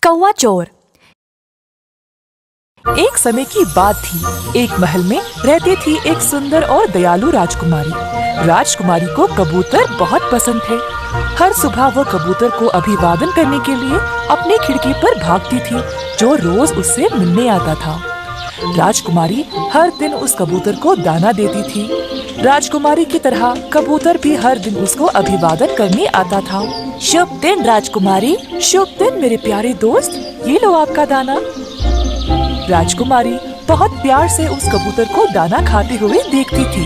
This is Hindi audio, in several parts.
कौवा चोर। एक समय की बात थी। एक महल में रहती थी एक सुंदर और दयालु राजकुमारी। राजकुमारी को कबूतर बहुत पसंद थे। हर सुबह वो कबूतर को अभिवादन करने के लिए अपनी खिड़की पर भागती थी, जो रोज उससे मिलने आता था। राजकुमारी हर दिन उस कबूतर को दाना देती थी। राजकुमारी की तरह कबूतर भी हर दिन उसको अभिवादन करने आता था। शुभ दिन राजकुमारी। शुभ दिन मेरे प्यारे दोस्त, ये लो आपका दाना। राजकुमारी बहुत प्यार से उस कबूतर को दाना खाते हुए देखती थी।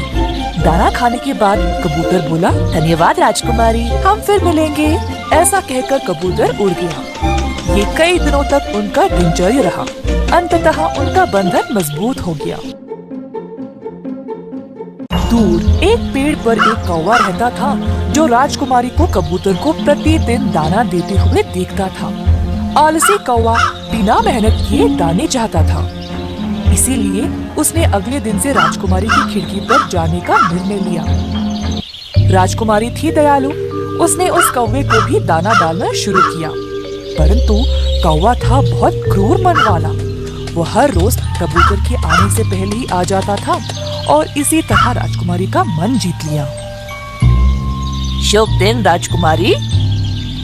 दाना खाने के बाद कबूतर बोला, धन्यवाद राजकुमारी, हम फिर मिलेंगे। ऐसा कहकर कबूतर उड़ गया। ये कई दिनों तक उनका दिनचर्या रहा। अंततः उनका बंधन मजबूत हो गया। दूर एक पेड़ पर एक कौवा रहता था, जो राजकुमारी को कबूतर को प्रतिदिन दाना देते हुए देखता था। आलसी कौवा बिना मेहनत किए दाने चाहता था, इसीलिए उसने अगले दिन से राजकुमारी की खिड़की पर जाने का निर्णय लिया। राजकुमारी थी दयालु, उसने उस कौवे को भी दाना डालना शुरू किया, परंतु कौवा था बहुत क्रूर मन वाला। वो हर रोज कबूतर के आने से पहले ही आ जाता था और इसी तरह राजकुमारी का मन जीत लिया। शुभ दिन राजकुमारी।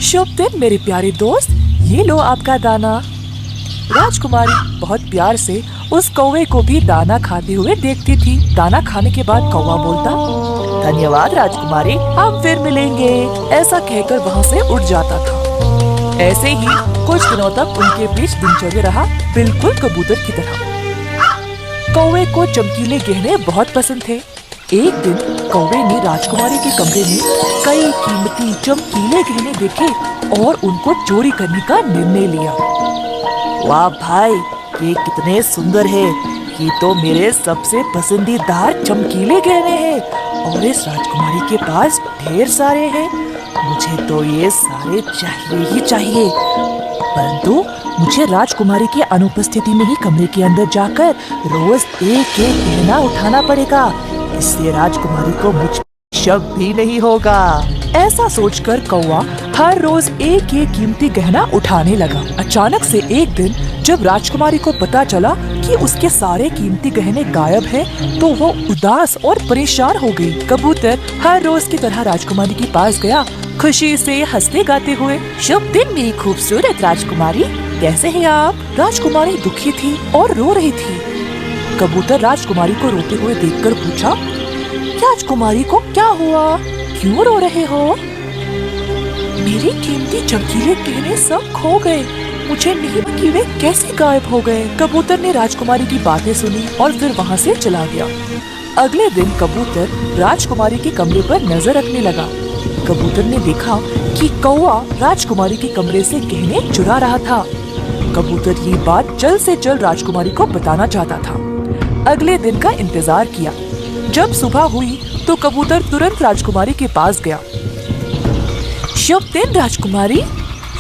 शुभ दिन मेरे प्यारे दोस्त, ये लो आपका दाना। राजकुमारी बहुत प्यार से उस कौवे को भी दाना खाते हुए देखती थी। दाना खाने के बाद कौवा बोलता, धन्यवाद राजकुमारी, हम फिर मिलेंगे। ऐसा कहकर वहाँ से उड़ जाता था। ऐसे ही कुछ दिनों तक उनके बीच दिनचर्या रहा, बिल्कुल कबूतर की तरह। कौवे को चमकीले गहने बहुत पसंद थे। एक दिन कौवे ने राजकुमारी के कमरे में कई कीमती चमकीले गहने देखे और उनको चोरी करने का निर्णय लिया। वाह भाई, ये कितने सुंदर है, ये तो मेरे सबसे पसंदीदा चमकीले गहने हैं और इस राजकुमारी के पास ढेर सारे हैं। मुझे तो ये सारे चाहिए ही चाहिए, परंतु मुझे राजकुमारी की अनुपस्थिति में ही कमरे के अंदर जाकर रोज एक एक गहना उठाना पड़ेगा। इससे राजकुमारी को मुझ शक भी नहीं होगा। ऐसा सोचकर कौवा हर रोज एक एक कीमती गहना उठाने लगा। अचानक से एक दिन जब राजकुमारी को पता चला कि उसके सारे कीमती गहने गायब हैं, तो वो उदास और परेशान हो गई। कबूतर हर रोज की तरह राजकुमारी के पास गया, खुशी से हंसते गाते हुए। शुभ दिन मेरी खूबसूरत राजकुमारी, कैसे हैं आप? राजकुमारी दुखी थी और रो रही थी। कबूतर राजकुमारी को रोते हुए देखकर पूछा, राजकुमारी को क्या हुआ, क्यों रो रहे हो? मेरी कीमती चमकीले गहने सब खो गए, मुझे नहीं पता कि वे कैसे गायब हो गए। कबूतर ने राजकुमारी की बातें सुनी और फिर वहाँ से चला गया। अगले दिन कबूतर राजकुमारी के कमरे पर नजर रखने लगा। कबूतर ने देखा कि कौवा राजकुमारी के कमरे से गहने चुरा रहा था। कबूतर ये बात जल्द से जल्द राजकुमारी को बताना चाहता था। अगले दिन का इंतजार किया। जब सुबह हुई तो कबूतर तुरंत राजकुमारी के पास गया। शुभ दिन राजकुमारी,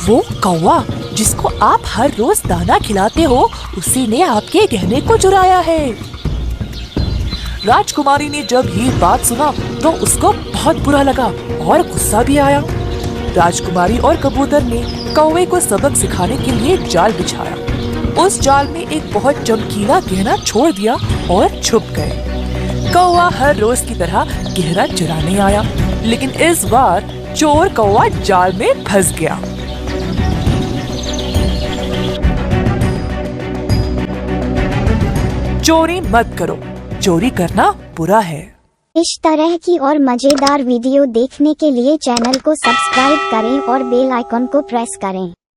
वो कौवा जिसको आप हर रोज दाना खिलाते हो, उसी ने आपके गहने को चुराया है। राजकुमारी ने जब ये बात सुना तो उसको बहुत बुरा लगा और गुस्सा भी आया। राजकुमारी और कबूतर ने कौवे को सबक सिखाने के लिए जाल बिछाया। उस जाल में एक बहुत चमकीला गहना छोड़ दिया और छुप गए। कौवा हर रोज की तरह गहना चुराने आया, लेकिन इस बार चोर कौवा जाल में फंस गया। चोरी मत करो, चोरी करना बुरा है। इस तरह की और मजेदार वीडियो देखने के लिए चैनल को सब्सक्राइब करें और बेल आइकन को प्रेस करें।